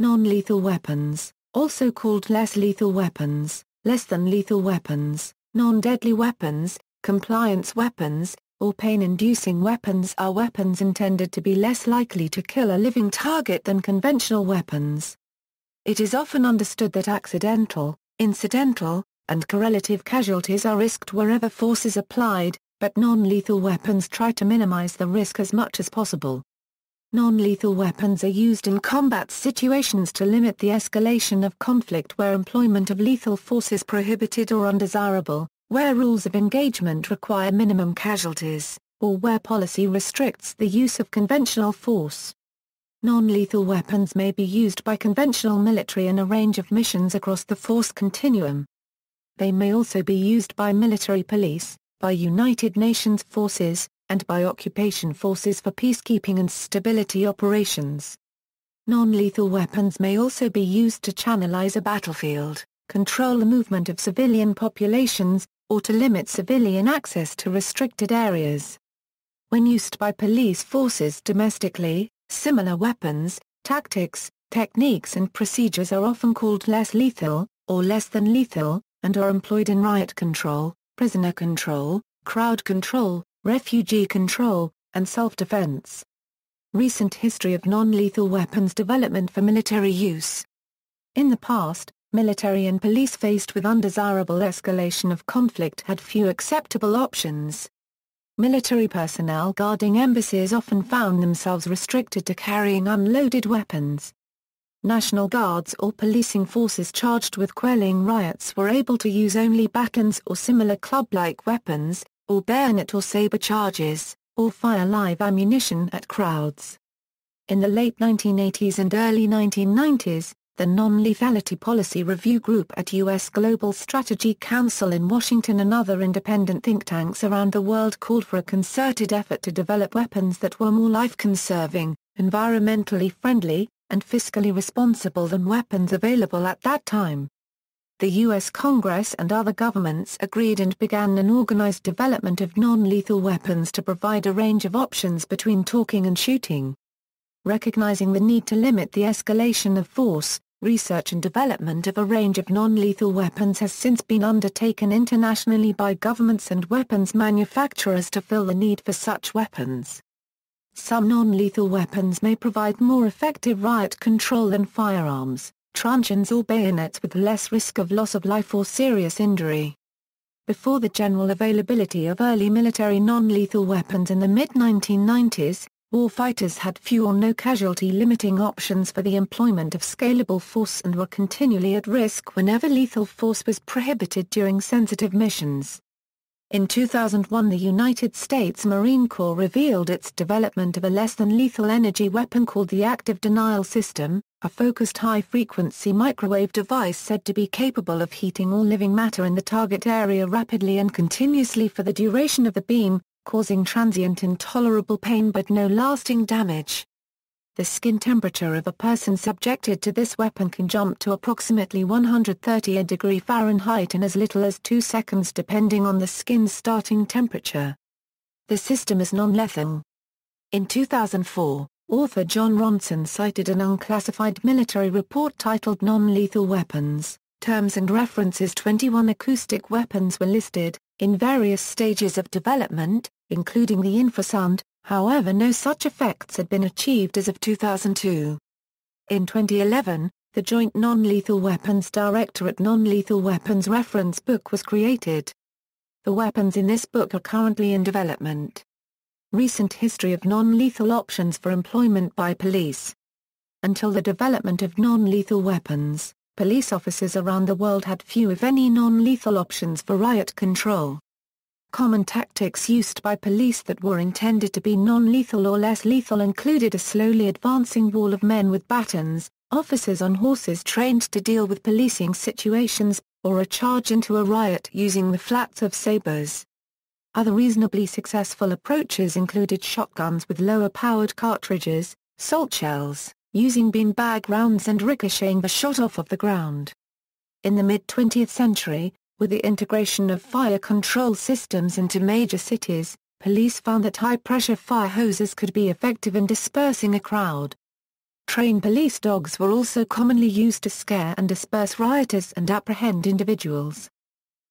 Non-lethal weapons, also called less lethal weapons, less than lethal weapons, non-deadly weapons, compliance weapons, or pain-inducing weapons are weapons intended to be less likely to kill a living target than conventional weapons. It is often understood that accidental, incidental, and correlative casualties are risked wherever force is applied, but non-lethal weapons try to minimize the risk as much as possible. Non-lethal weapons are used in combat situations to limit the escalation of conflict where employment of lethal force is prohibited or undesirable, where rules of engagement require minimum casualties, or where policy restricts the use of conventional force. Non-lethal weapons may be used by conventional military in a range of missions across the force continuum. They may also be used by military police, by United Nations forces, and by occupation forces for peacekeeping and stability operations. Non-lethal weapons may also be used to channelize a battlefield, control the movement of civilian populations, or to limit civilian access to restricted areas. When used by police forces domestically, similar weapons, tactics, techniques and procedures are often called less lethal, or less than lethal, and are employed in riot control, prisoner control, crowd control, refugee control, and self-defense. Recent history of non-lethal weapons development for military use. In the past, military and police faced with undesirable escalation of conflict had few acceptable options. Military personnel guarding embassies often found themselves restricted to carrying unloaded weapons. National Guards or policing forces charged with quelling riots were able to use only batons or similar club-like weapons, or bayonet or saber charges, or fire live ammunition at crowds. In the late 1980s and early 1990s, the Non-Lethality Policy Review Group at U.S. Global Strategy Council in Washington and other independent think tanks around the world called for a concerted effort to develop weapons that were more life-conserving, environmentally friendly, and fiscally responsible than weapons available at that time. The U.S. Congress and other governments agreed and began an organized development of non-lethal weapons to provide a range of options between talking and shooting. Recognizing the need to limit the escalation of force, research and development of a range of non-lethal weapons has since been undertaken internationally by governments and weapons manufacturers to fill the need for such weapons. Some non-lethal weapons may provide more effective riot control than firearms, truncheons or bayonets with less risk of loss of life or serious injury. Before the general availability of early military non-lethal weapons in the mid-1990s, warfighters had few or no casualty-limiting options for the employment of scalable force and were continually at risk whenever lethal force was prohibited during sensitive missions. In 2001 the United States Marine Corps revealed its development of a less-than-lethal energy weapon called the Active Denial System, a focused high-frequency microwave device said to be capable of heating all living matter in the target area rapidly and continuously for the duration of the beam, causing transient intolerable pain but no lasting damage. The skin temperature of a person subjected to this weapon can jump to approximately 130 degrees Fahrenheit in as little as 2 seconds depending on the skin's starting temperature. The system is non-lethal. In 2004, author John Ronson cited an unclassified military report titled Non-Lethal Weapons, Terms and References. 21 acoustic weapons were listed, in various stages of development, including the infrasound, however no such effects had been achieved as of 2002. In 2011, the Joint Non-Lethal Weapons Directorate Non-Lethal Weapons Reference Book was created. The weapons in this book are currently in development. Recent history of non-lethal options for employment by police. Until the development of non-lethal weapons, police officers around the world had few if any non-lethal options for riot control. Common tactics used by police that were intended to be non-lethal or less lethal included a slowly advancing wall of men with batons, officers on horses trained to deal with policing situations, or a charge into a riot using the flats of sabers. Other reasonably successful approaches included shotguns with lower-powered cartridges, salt shells, using beanbag rounds and ricocheting the shot off of the ground. In the mid-20th century, with the integration of fire control systems into major cities, police found that high-pressure fire hoses could be effective in dispersing a crowd. Trained police dogs were also commonly used to scare and disperse rioters and apprehend individuals.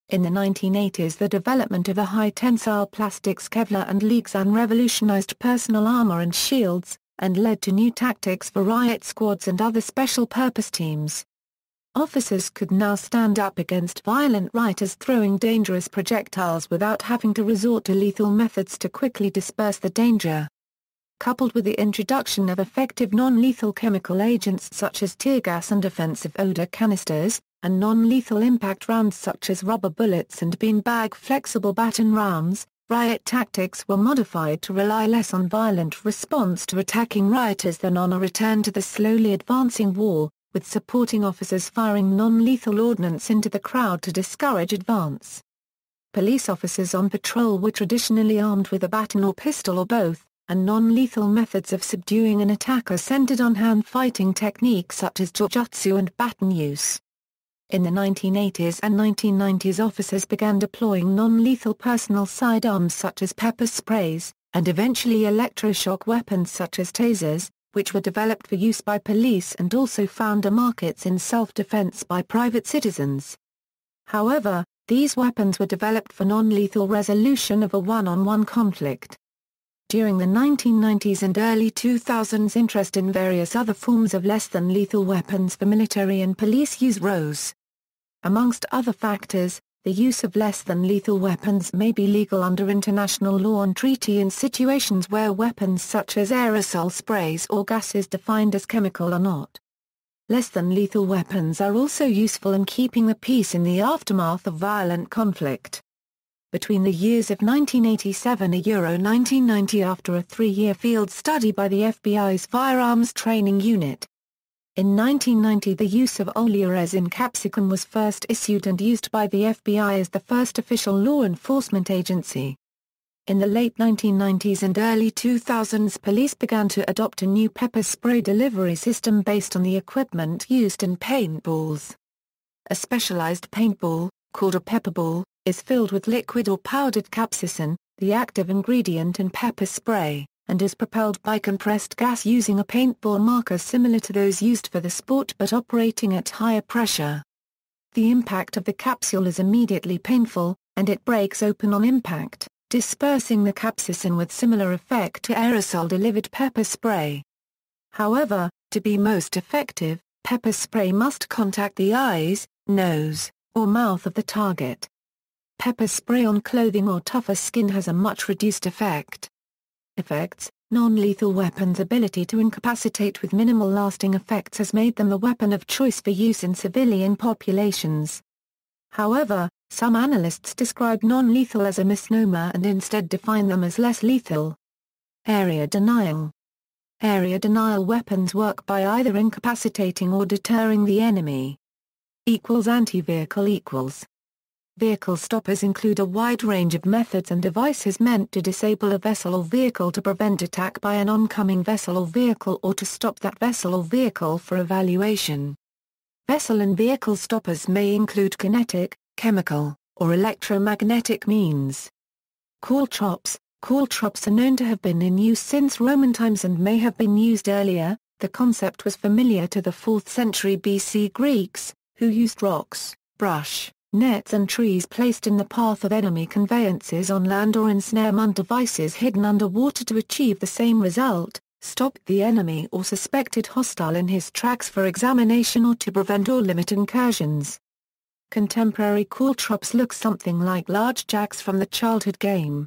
In the 1980s, the development of the high-tensile plastics Kevlar and Lexan revolutionized personal armor and shields, and led to new tactics for riot squads and other special-purpose teams. Officers could now stand up against violent rioters throwing dangerous projectiles without having to resort to lethal methods to quickly disperse the danger. Coupled with the introduction of effective non-lethal chemical agents such as tear gas and offensive odor canisters, and non-lethal impact rounds such as rubber bullets and beanbag flexible baton rounds, riot tactics were modified to rely less on violent response to attacking rioters than on a return to the slowly advancing war, with supporting officers firing non-lethal ordnance into the crowd to discourage advance. Police officers on patrol were traditionally armed with a baton or pistol or both, and non-lethal methods of subduing an attacker centered on hand fighting techniques such as jujutsu and baton use. In the 1980s and 1990s, officers began deploying non-lethal personal sidearms such as pepper sprays, and eventually electroshock weapons such as tasers, which were developed for use by police and also found markets in self-defense by private citizens. However, these weapons were developed for non-lethal resolution of a one-on-one conflict. During the 1990s and early 2000s, interest in various other forms of less-than-lethal weapons for military and police use rose. Amongst other factors, the use of less-than-lethal weapons may be legal under international law and treaty in situations where weapons such as aerosol sprays or gases defined as chemical are not. Less-than-lethal weapons are also useful in keeping the peace in the aftermath of violent conflict. Between the years of 1987 and 1990, after a 3-year field study by the FBI's Firearms Training Unit. In 1990, the use of oleoresin capsicum was first issued and used by the FBI as the first official law enforcement agency. In the late 1990s and early 2000s, police began to adopt a new pepper spray delivery system based on the equipment used in paintballs. A specialized paintball, called a pepperball, is filled with liquid or powdered capsaicin, the active ingredient in pepper spray, and is propelled by compressed gas using a paintball marker similar to those used for the sport but operating at higher pressure. The impact of the capsule is immediately painful, and it breaks open on impact, dispersing the capsaicin with similar effect to aerosol-delivered pepper spray. However, to be most effective, pepper spray must contact the eyes, nose, or mouth of the target. Pepper spray on clothing or tougher skin has a much reduced effect. Effects: non-lethal weapons' ability to incapacitate with minimal lasting effects has made them the weapon of choice for use in civilian populations. However, some analysts describe non-lethal as a misnomer and instead define them as less lethal. Area denial. Area denial weapons work by either incapacitating or deterring the enemy. Anti-vehicle. Vehicle stoppers include a wide range of methods and devices meant to disable a vessel or vehicle to prevent attack by an oncoming vessel or vehicle or to stop that vessel or vehicle for evaluation. Vessel and vehicle stoppers may include kinetic, chemical, or electromagnetic means. Caltrops. Caltrops are known to have been in use since Roman times and may have been used earlier. The concept was familiar to the 4th century BC Greeks, who used rocks, brush, nets and trees placed in the path of enemy conveyances on land or ensnarement devices hidden underwater to achieve the same result: stop the enemy or suspected hostile in his tracks for examination or to prevent or limit incursions. Contemporary caltrops look something like large jacks from the childhood game.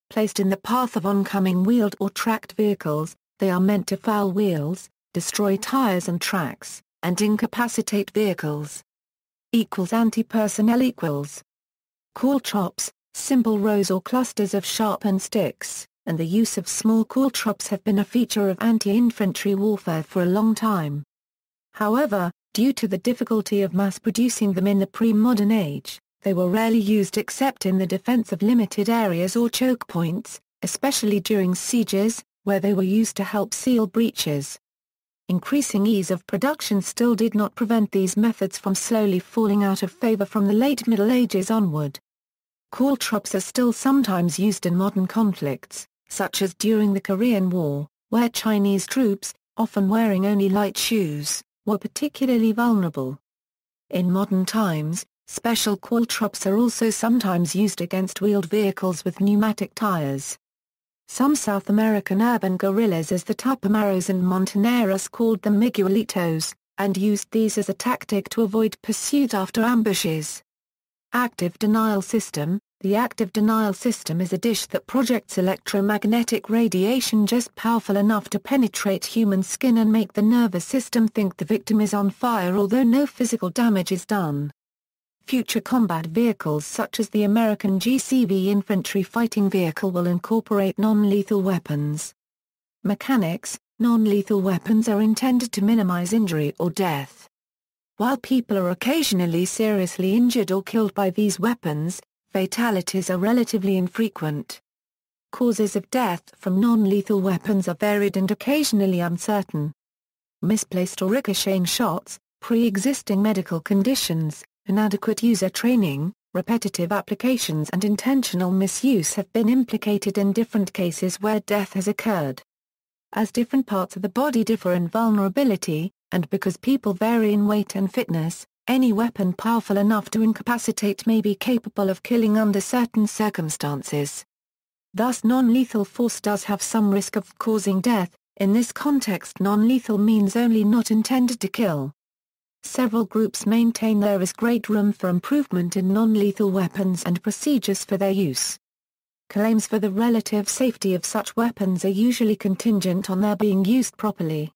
Placed in the path of oncoming wheeled or tracked vehicles, they are meant to foul wheels, destroy tires and tracks, and incapacitate vehicles. Anti-personnel. Caltrops, simple rows or clusters of sharpened sticks, and the use of small caltrops have been a feature of anti-infantry warfare for a long time. However, due to the difficulty of mass-producing them in the pre-modern age, they were rarely used except in the defense of limited areas or choke points, especially during sieges, where they were used to help seal breaches. Increasing ease of production still did not prevent these methods from slowly falling out of favor from the late Middle Ages onward. Caltrops are still sometimes used in modern conflicts, such as during the Korean War, where Chinese troops, often wearing only light shoes, were particularly vulnerable. In modern times, special caltrops are also sometimes used against wheeled vehicles with pneumatic tires. Some South American urban guerrillas as the Tupamaros and Montoneros called them Miguelitos, and used these as a tactic to avoid pursuit after ambushes. Active denial system. The active denial system is a dish that projects electromagnetic radiation just powerful enough to penetrate human skin and make the nervous system think the victim is on fire although no physical damage is done. Future combat vehicles such as the American GCV infantry fighting vehicle will incorporate non-lethal weapons. Mechanics. Non-lethal weapons are intended to minimize injury or death. While people are occasionally seriously injured or killed by these weapons, fatalities are relatively infrequent. Causes of death from non-lethal weapons are varied and occasionally uncertain. Misplaced or ricocheting shots, pre-existing medical conditions, inadequate user training, repetitive applications and intentional misuse have been implicated in different cases where death has occurred. As different parts of the body differ in vulnerability, and because people vary in weight and fitness, any weapon powerful enough to incapacitate may be capable of killing under certain circumstances. Thus non-lethal force does have some risk of causing death. In this context non-lethal means only not intended to kill. Several groups maintain there is great room for improvement in non-lethal weapons and procedures for their use. Claims for the relative safety of such weapons are usually contingent on their being used properly.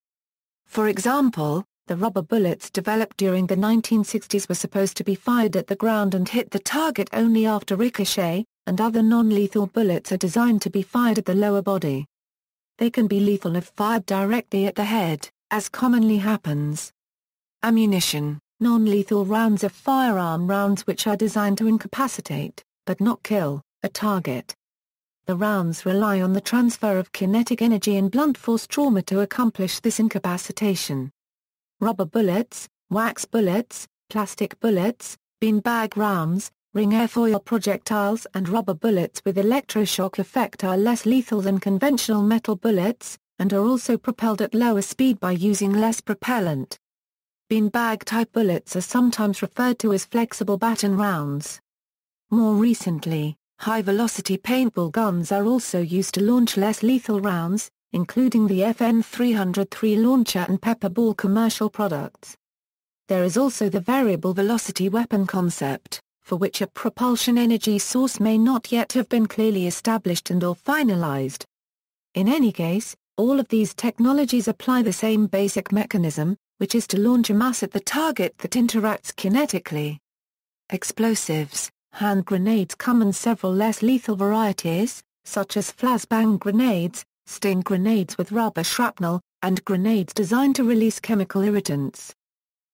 For example, the rubber bullets developed during the 1960s were supposed to be fired at the ground and hit the target only after ricochet, and other non-lethal bullets are designed to be fired at the lower body. They can be lethal if fired directly at the head, as commonly happens. Ammunition. Non-lethal rounds are firearm rounds which are designed to incapacitate, but not kill, a target. The rounds rely on the transfer of kinetic energy and blunt force trauma to accomplish this incapacitation. Rubber bullets, wax bullets, plastic bullets, beanbag rounds, ring airfoil projectiles and rubber bullets with electroshock effect are less lethal than conventional metal bullets, and are also propelled at lower speed by using less propellant. Beanbag-type bullets are sometimes referred to as flexible baton rounds. More recently, high-velocity paintball guns are also used to launch less lethal rounds, including the FN 303 launcher and pepper ball commercial products. There is also the variable velocity weapon concept, for which a propulsion energy source may not yet have been clearly established and/or finalized. In any case, all of these technologies apply the same basic mechanism, which is to launch a mass at the target that interacts kinetically. Explosives. Hand grenades come in several less lethal varieties, such as flashbang grenades, sting grenades with rubber shrapnel, and grenades designed to release chemical irritants.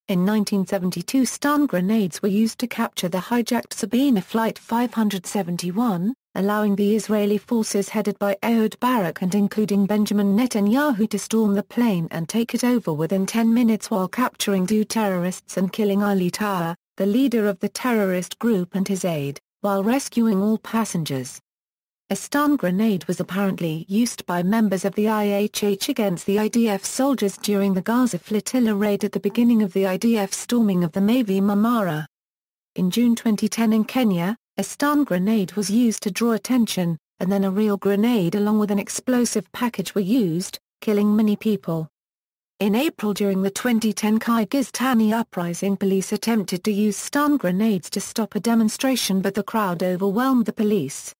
In 1972 stun grenades were used to capture the hijacked Sabena Flight 571, allowing the Israeli forces headed by Ehud Barak and including Benjamin Netanyahu to storm the plane and take it over within 10 minutes while capturing 2 terrorists and killing Ali Taha, the leader of the terrorist group and his aide, while rescuing all passengers. A stun grenade was apparently used by members of the IHH against the IDF soldiers during the Gaza flotilla raid at the beginning of the IDF storming of the Mavi Marmara. In June 2010 in Kenya, a stun grenade was used to draw attention, and then a real grenade along with an explosive package were used, killing many people. In April during the 2010 Kyrgyzstani uprising, police attempted to use stun grenades to stop a demonstration but the crowd overwhelmed the police.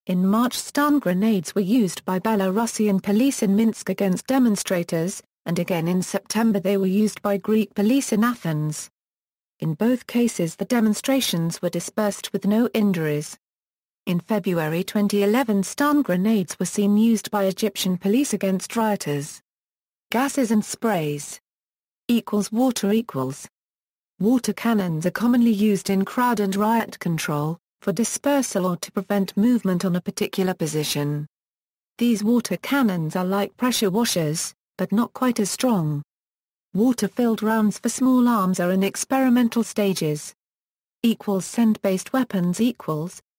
In March stun grenades were used by Belarusian police in Minsk against demonstrators, and again in September they were used by Greek police in Athens. In both cases the demonstrations were dispersed with no injuries. In February 2011 stun grenades were seen used by Egyptian police against rioters. Gases and sprays. Water. Water cannons are commonly used in crowd and riot control, for dispersal or to prevent movement on a particular position. These water cannons are like pressure washers, but not quite as strong. Water-filled rounds for small arms are in experimental stages. Scent-based weapons.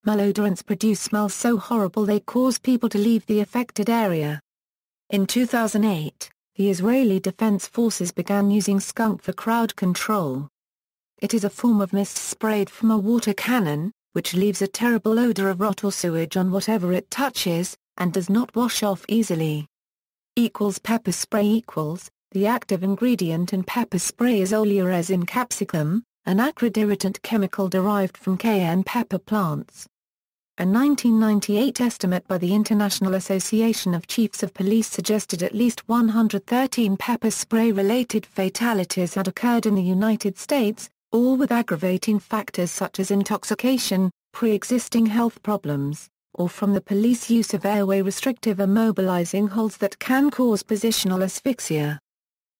Malodorants produce smells so horrible they cause people to leave the affected area. In 2008, the Israeli Defense Forces began using skunk for crowd control. It is a form of mist sprayed from a water cannon, which leaves a terrible odor of rot or sewage on whatever it touches, and does not wash off easily. Pepper spray. The active ingredient in pepper spray is oleoresin capsicum, an acrid irritant chemical derived from cayenne pepper plants. A 1998 estimate by the International Association of Chiefs of Police suggested at least 113 pepper spray-related fatalities had occurred in the United States, all with aggravating factors such as intoxication, pre-existing health problems, or from the police use of airway-restrictive immobilizing holds that can cause positional asphyxia.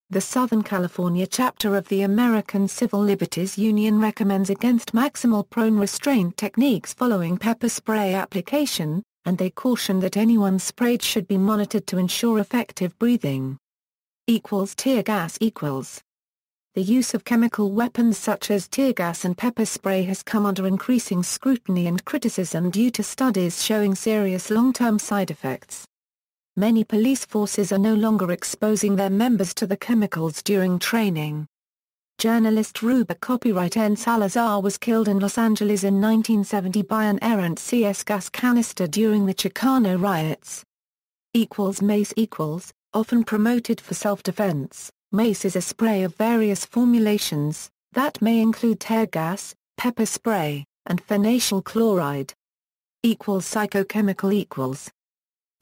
The Southern California chapter of the American Civil Liberties Union recommends against maximal prone restraint techniques following pepper spray application, and they caution that anyone sprayed should be monitored to ensure effective breathing. Tear gas. The use of chemical weapons such as tear gas and pepper spray has come under increasing scrutiny and criticism due to studies showing serious long-term side effects. Many police forces are no longer exposing their members to the chemicals during training. Journalist Ruba Copyright N. Salazar was killed in Los Angeles in 1970 by an errant CS gas canister during the Chicano riots. Mace. Often promoted for self-defense, mace is a spray of various formulations, that may include tear gas, pepper spray, and phenyl chloride. Psychochemical.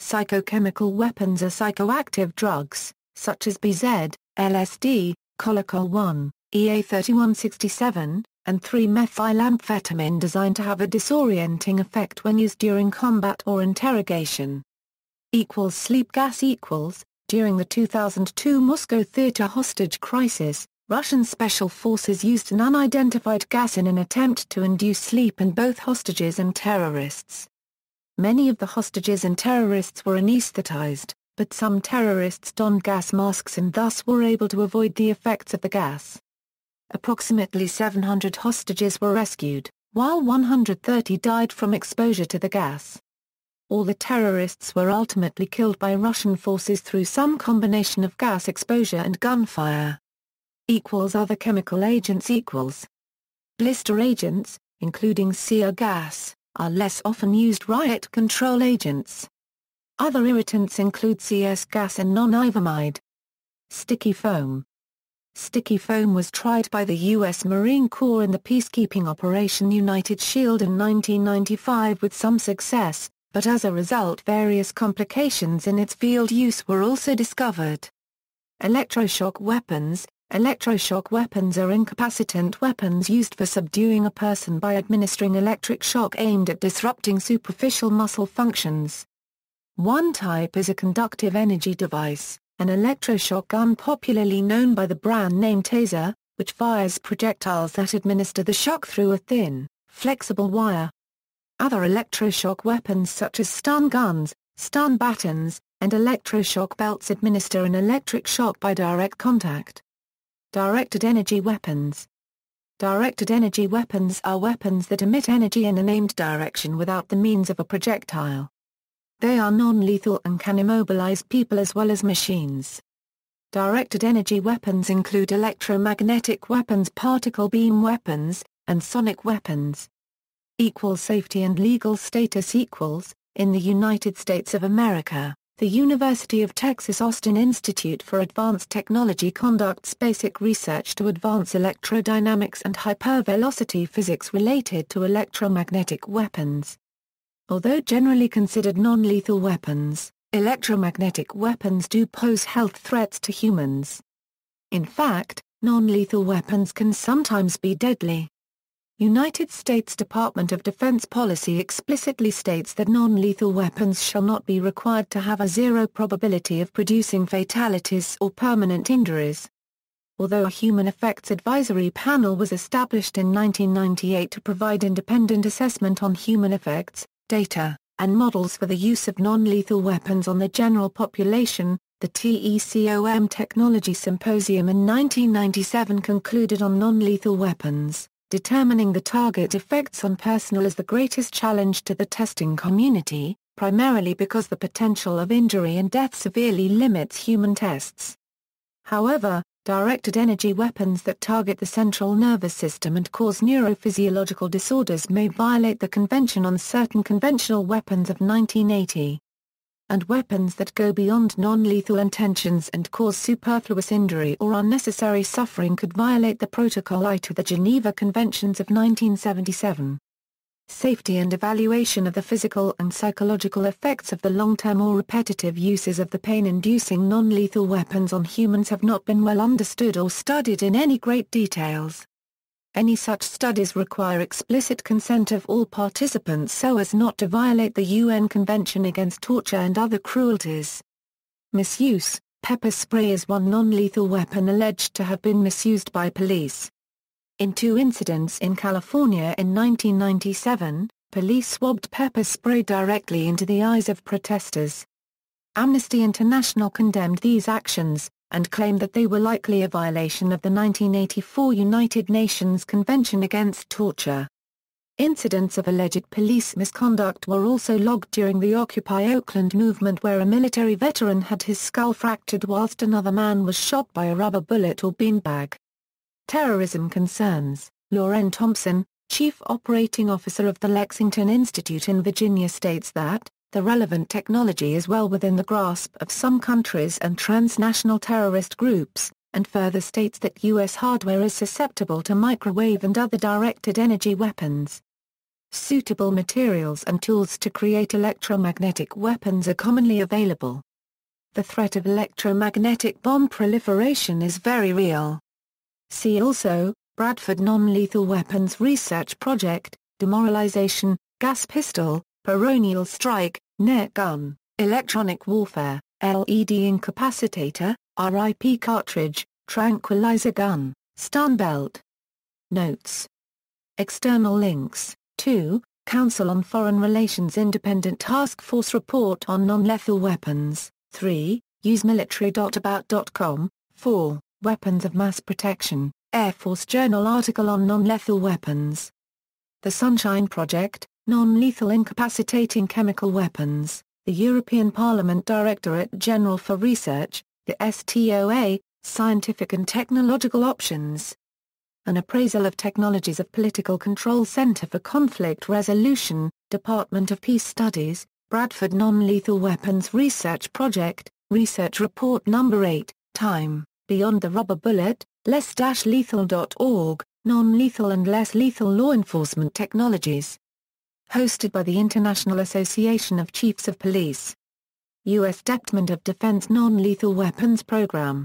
Psychochemical weapons are psychoactive drugs, such as BZ, LSD, Colocol-1, EA3167, and 3-methylamphetamine designed to have a disorienting effect when used during combat or interrogation. Sleep gas. During the 2002 Moscow theater hostage crisis, Russian special forces used an unidentified gas in an attempt to induce sleep in both hostages and terrorists. Many of the hostages and terrorists were anesthetized, but some terrorists donned gas masks and thus were able to avoid the effects of the gas. Approximately 700 hostages were rescued, while 130 died from exposure to the gas. All the terrorists were ultimately killed by Russian forces through some combination of gas exposure and gunfire. Other chemical agents. Blister agents, including sear gas, are less often used riot control agents. Other irritants include CS gas and non-ivermide. Sticky foam. Sticky foam was tried by the U.S. Marine Corps in the peacekeeping Operation United Shield in 1995 with some success, but as a result various complications in its field use were also discovered. Electroshock weapons. Electroshock weapons are incapacitant weapons used for subduing a person by administering electric shock aimed at disrupting superficial muscle functions. One type is a conductive energy device, an electroshock gun popularly known by the brand name Taser, which fires projectiles that administer the shock through a thin, flexible wire. Other electroshock weapons such as stun guns, stun batons, and electroshock belts administer an electric shock by direct contact. Directed energy weapons. Directed energy weapons are weapons that emit energy in an aimed direction without the means of a projectile. They are non-lethal and can immobilize people as well as machines. Directed energy weapons include electromagnetic weapons, particle beam weapons, and sonic weapons. Safety and legal status. In the United States of America, the University of Texas Austin Institute for Advanced Technology conducts basic research to advance electrodynamics and hypervelocity physics related to electromagnetic weapons. Although generally considered non-lethal weapons, electromagnetic weapons do pose health threats to humans. In fact, non-lethal weapons can sometimes be deadly. United States Department of Defense policy explicitly states that non-lethal weapons shall not be required to have a zero probability of producing fatalities or permanent injuries. Although a Human Effects Advisory Panel was established in 1998 to provide independent assessment on human effects, data, and models for the use of non-lethal weapons on the general population, the TECOM Technology Symposium in 1997 concluded on non-lethal weapons, determining the target effects on personnel as the greatest challenge to the testing community, primarily because the potential of injury and death severely limits human tests. However, directed energy weapons that target the central nervous system and cause neurophysiological disorders may violate the Convention on Certain Conventional Weapons of 1980. And weapons that go beyond non-lethal intentions and cause superfluous injury or unnecessary suffering could violate the Protocol I to the Geneva Conventions of 1977. Safety and evaluation of the physical and psychological effects of the long-term or repetitive uses of the pain-inducing non-lethal weapons on humans have not been well understood or studied in any great details. Any such studies require explicit consent of all participants so as not to violate the UN Convention Against Torture and Other Cruelties. Misuse. Pepper spray is one non-lethal weapon alleged to have been misused by police. In 2 incidents in California in 1997, police swabbed pepper spray directly into the eyes of protesters. Amnesty International condemned these actions, and claimed that they were likely a violation of the 1984 United Nations Convention Against Torture. Incidents of alleged police misconduct were also logged during the Occupy Oakland movement where a military veteran had his skull fractured whilst another man was shot by a rubber bullet or beanbag. Terrorism concerns. Lauren Thompson, Chief Operating Officer of the Lexington Institute in Virginia states that, the relevant technology is well within the grasp of some countries and transnational terrorist groups, and further states that U.S. hardware is susceptible to microwave and other directed energy weapons. Suitable materials and tools to create electromagnetic weapons are commonly available. The threat of electromagnetic bomb proliferation is very real. See also, Bradford Non-Lethal Weapons Research Project, Demoralization, Gas Pistol, Baronial Strike, Net Gun, Electronic Warfare, LED Incapacitator, RIP Cartridge, Tranquilizer Gun, Stun Belt. Notes. External links. 2. Council on Foreign Relations Independent Task Force Report on Non-Lethal Weapons. 3. usemilitary.about.com. 4. Weapons of Mass Protection, Air Force Journal article on non-lethal weapons. The Sunshine Project, Non-Lethal Incapacitating Chemical Weapons, the European Parliament Directorate General for Research, the STOA, Scientific and Technological Options. An Appraisal of Technologies of Political Control Center for Conflict Resolution, Department of Peace Studies, Bradford Non-Lethal Weapons Research Project, Research Report No. 8, Time, Beyond the Rubber Bullet, less-lethal.org, Non-Lethal and Less Lethal Law Enforcement Technologies. Hosted by the International Association of Chiefs of Police. U.S. Department of Defense Non-Lethal Weapons Program.